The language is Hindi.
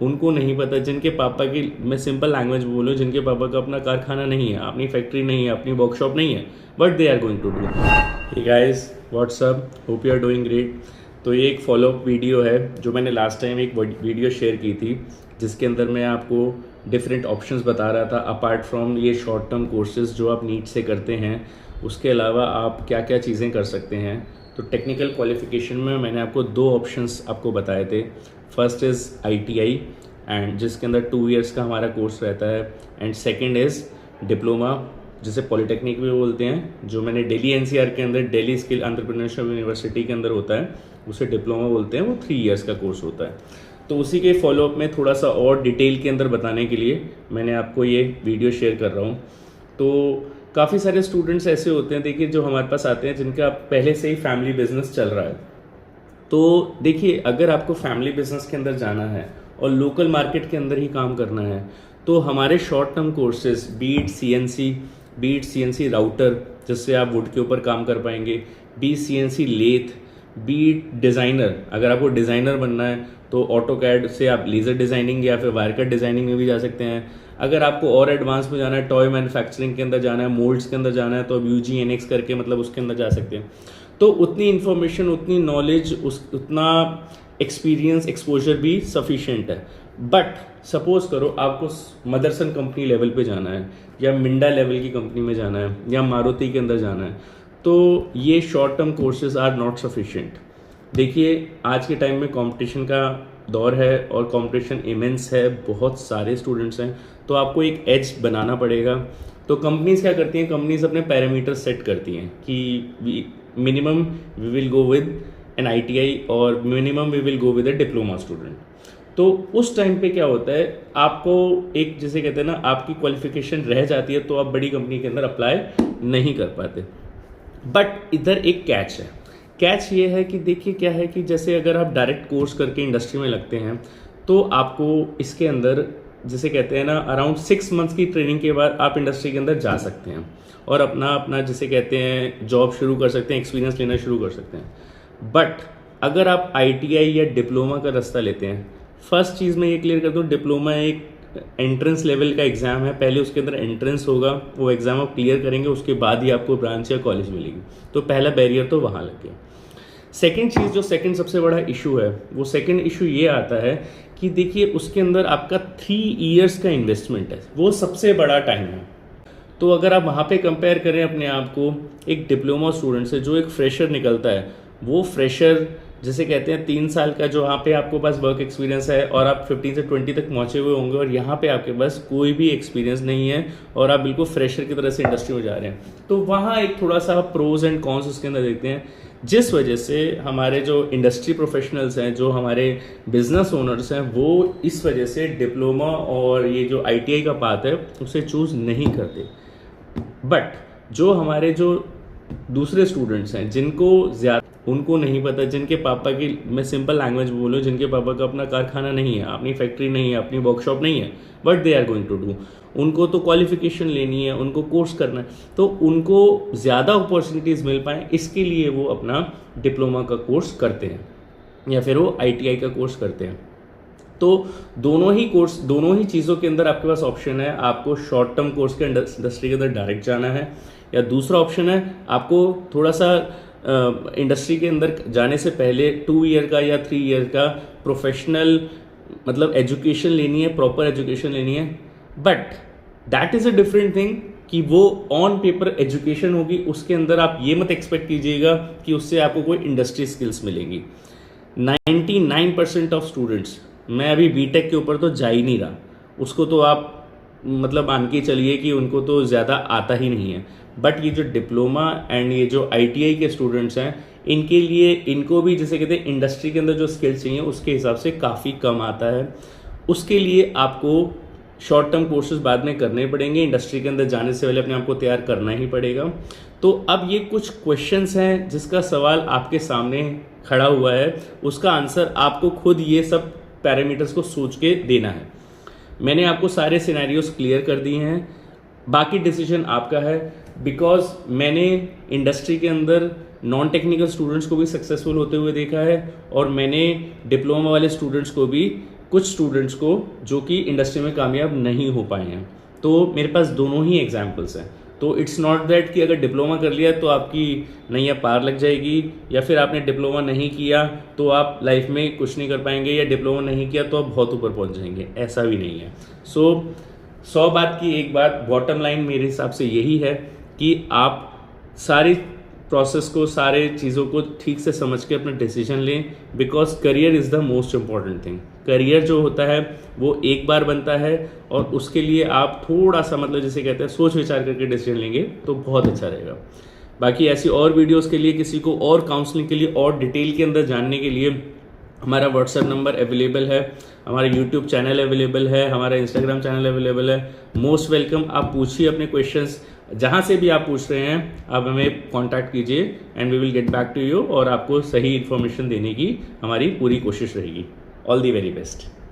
उनको नहीं पता, जिनके पापा की, मैं सिंपल लैंग्वेज बोलूँ, जिनके पापा का अपना कारखाना नहीं है, अपनी फैक्ट्री नहीं है, अपनी वर्कशॉप नहीं है, but they are going to do. Hey guys, what's up, hope you are doing great. तो ये एक फॉलोअप वीडियो है जो मैंने लास्ट टाइम एक वीडियो शेयर की थी, जिसके अंदर मैं आपको डिफरेंट ऑप्शंस बता रहा था। अपार्ट फ्रॉम ये शॉर्ट टर्म कोर्सेज जो आप नीट से करते हैं, उसके अलावा आप क्या क्या चीज़ें कर सकते हैं। तो टेक्निकल क्वालिफिकेशन में मैंने आपको दो ऑप्शंस आपको बताए थे। फर्स्ट इज़ ITI, एंड जिसके अंदर 2 इयर्स का हमारा कोर्स रहता है, एंड सेकंड इज़ डिप्लोमा, जिसे पॉलिटेक्निक भी बोलते हैं, जो मैंने दिल्ली NCR के अंदर, दिल्ली स्किल एंटरप्रेन्योरशिप यूनिवर्सिटी के अंदर होता है, उसे डिप्लोमा बोलते हैं। वो 3 इयर्स का कोर्स होता है। तो उसी के फॉलोअप में थोड़ा सा और डिटेल के अंदर बताने के लिए मैंने आपको ये वीडियो शेयर कर रहा हूँ। तो काफ़ी सारे स्टूडेंट्स ऐसे होते हैं, देखिए, जो हमारे पास आते हैं जिनका पहले से ही फैमिली बिजनेस चल रहा है। तो देखिए, अगर आपको फैमिली बिजनेस के अंदर जाना है और लोकल मार्केट के अंदर ही काम करना है, तो हमारे short term courses, be it CNC router, जिससे आप वुड के ऊपर काम कर पाएंगे, be it CNC lathe, be it designer, अगर आपको डिज़ाइनर बनना है तो ऑटोकैड से आप लेज़र डिज़ाइनिंग या फिर वायर कट डिज़ाइनिंग में भी जा सकते हैं। अगर आपको और एडवांस में जाना है, टॉय मैन्युफैक्चरिंग के अंदर जाना है, मोल्ड्स के अंदर जाना है, तो अब UG/NX करके मतलब उसके अंदर जा सकते हैं। तो उतनी इन्फॉर्मेशन, उतनी नॉलेज, उतना एक्सपीरियंस, एक्सपोजर भी सफिशिएंट है। बट सपोज करो आपको मदरसन कंपनी लेवल पे जाना है, या मिंडा लेवल की कंपनी में जाना है, या मारुति के अंदर जाना है, तो ये short term courses are not sufficient. देखिए, आज के टाइम में कंपटीशन का दौर है और कंपटीशन इमेंस है, बहुत सारे स्टूडेंट्स हैं, तो आपको एक एज बनाना पड़ेगा। तो कंपनीज क्या करती हैं, कंपनीज अपने पैरामीटर सेट करती हैं कि minimum we will go with an ITI और minimum we will go with a diploma student. तो उस टाइम पे क्या होता है, आपको एक, जिसे कहते हैं ना, आपकी क्वालिफिकेशन रह जाती है, तो आप बड़ी कंपनी के अंदर अप्लाई नहीं कर पाते। बट इधर एक कैच है। कैच ये है कि देखिए क्या है कि जैसे अगर आप डायरेक्ट कोर्स करके इंडस्ट्री में लगते हैं, तो आपको इसके अंदर, जिसे कहते हैं ना, अराउंड 6 मंथ्स की ट्रेनिंग के बाद आप इंडस्ट्री के अंदर जा सकते हैं और अपना जिसे कहते हैं जॉब शुरू कर सकते हैं, एक्सपीरियंस लेना शुरू कर सकते हैं। बट अगर आप ITI या डिप्लोमा का रास्ता लेते हैं, फर्स्ट चीज़ मैं ये क्लियर कर दूँ, डिप्लोमा एक एंट्रेंस लेवल का एग्ज़ाम है। पहले उसके अंदर एंट्रेंस होगा, वो एग्ज़ाम आप क्लियर करेंगे, उसके बाद ही आपको ब्रांच या कॉलेज मिलेगी। तो पहला बैरियर तो वहाँ लग गया। सेकेंड चीज़, जो सेकेंड सबसे बड़ा इशू है, वो सेकेंड इशू ये आता है कि देखिए, उसके अंदर आपका 3 इयर्स का इन्वेस्टमेंट है, वो सबसे बड़ा टाइम है। तो अगर आप वहाँ पे कंपेयर करें अपने आप को एक डिप्लोमा स्टूडेंट से, जो एक फ्रेशर निकलता है, वो फ्रेशर जिसे कहते हैं 3 साल का, जो वहाँ पे आपके पास वर्क एक्सपीरियंस है और आप 15 से 20 तक पहुँचे हुए होंगे, और यहाँ पे आपके पास कोई भी एक्सपीरियंस नहीं है और आप बिल्कुल फ्रेशर की तरह से इंडस्ट्री में जा रहे हैं। तो वहाँ एक थोड़ा सा प्रोज एंड कॉन्स उसके अंदर देखते हैं, जिस वजह से हमारे जो इंडस्ट्री प्रोफेशनल्स हैं, जो हमारे बिजनेस ओनर्स हैं, वो इस वजह से डिप्लोमा और ये जो ITI का पाथ है उसे चूज़ नहीं करते। बट जो हमारे जो दूसरे स्टूडेंट्स हैं, जिनको ज़्यादा, उनको नहीं पता, जिनके पापा की, मैं सिंपल लैंग्वेज बोलूँ, जिनके पापा का अपना कारखाना नहीं है, अपनी फैक्ट्री नहीं है, अपनी वर्कशॉप नहीं है, but they are going to do, उनको तो क्वालिफिकेशन लेनी है, उनको कोर्स करना है, तो उनको ज़्यादा अपॉर्चुनिटीज़ मिल पाएँ, इसके लिए वो अपना डिप्लोमा का कोर्स करते हैं या फिर वो ITI का कोर्स करते हैं। तो दोनों ही चीज़ों के अंदर आपके पास ऑप्शन है। आपको शॉर्ट टर्म कोर्स के इंडस्ट्री के अंदर डायरेक्ट जाना है, या दूसरा ऑप्शन है आपको थोड़ा सा इंडस्ट्री के अंदर जाने से पहले 2 ईयर का या 3 ईयर का प्रोफेशनल, मतलब एजुकेशन लेनी है, प्रॉपर एजुकेशन लेनी है। But that is a different thing कि वो ऑन पेपर एजुकेशन होगी, उसके अंदर आप ये मत एक्सपेक्ट कीजिएगा कि उससे आपको कोई इंडस्ट्री स्किल्स मिलेंगी। 99% ऑफ स्टूडेंट्स, मैं अभी बीटेक के ऊपर तो जा ही नहीं रहा, उसको तो आप मतलब मान के चलिए कि उनको तो ज़्यादा आता ही नहीं है। बट ये जो डिप्लोमा एंड ये जो ITI के स्टूडेंट्स हैं, इनके लिए, इनको भी जैसे कहते हैं इंडस्ट्री के अंदर जो स्किल्स चाहिए उसके हिसाब से काफ़ी कम आता है। उसके लिए आपको शॉर्ट टर्म कोर्सेज बाद में करने पड़ेंगे, इंडस्ट्री के अंदर जाने से पहले अपने आप को तैयार करना ही पड़ेगा। तो अब ये कुछ क्वेश्चंस हैं जिसका सवाल आपके सामने खड़ा हुआ है, उसका आंसर आपको खुद ये सब पैरामीटर्स को सोच के देना है। मैंने आपको सारे सिनेरियोज क्लियर कर दिए हैं, बाकी डिसीजन आपका है। बिकॉज मैंने इंडस्ट्री के अंदर नॉन टेक्निकल स्टूडेंट्स को भी सक्सेसफुल होते हुए देखा है और मैंने डिप्लोमा वाले स्टूडेंट्स को भी कुछ स्टूडेंट्स को जो कि इंडस्ट्री में कामयाब नहीं हो पाए हैं। तो मेरे पास दोनों ही एग्जाम्पल्स हैं। तो इट्स नॉट दैट कि अगर डिप्लोमा कर लिया तो आपकी नैया पार लग जाएगी, या फिर आपने डिप्लोमा नहीं किया तो आप लाइफ में कुछ नहीं कर पाएंगे, या डिप्लोमा नहीं किया तो आप बहुत ऊपर पहुंच जाएंगे। ऐसा भी नहीं है। सो 100 बात की एक बात, बॉटम लाइन मेरे हिसाब से यही है कि आप सारी प्रोसेस को, सारे चीज़ों को ठीक से समझ के अपना डिसीजन लें, because career is the most important thing. Career जो होता है वो एक बार बनता है, और उसके लिए आप थोड़ा सा मतलब जैसे कहते हैं सोच विचार करके डिसीजन लेंगे तो बहुत अच्छा रहेगा। बाकी ऐसी और वीडियोस के लिए, किसी को और काउंसलिंग के लिए और डिटेल के अंदर जानने के लिए हमारा व्हाट्सएप नंबर अवेलेबल है, हमारा यूट्यूब चैनल अवेलेबल है, हमारा इंस्टाग्राम चैनल अवेलेबल है। मोस्ट वेलकम, आप पूछिए अपने क्वेश्चंस, जहाँ से भी आप पूछ रहे हैं आप हमें कांटेक्ट कीजिए and we will get back to you, और आपको सही इन्फॉर्मेशन देने की हमारी पूरी कोशिश रहेगी। All the very best.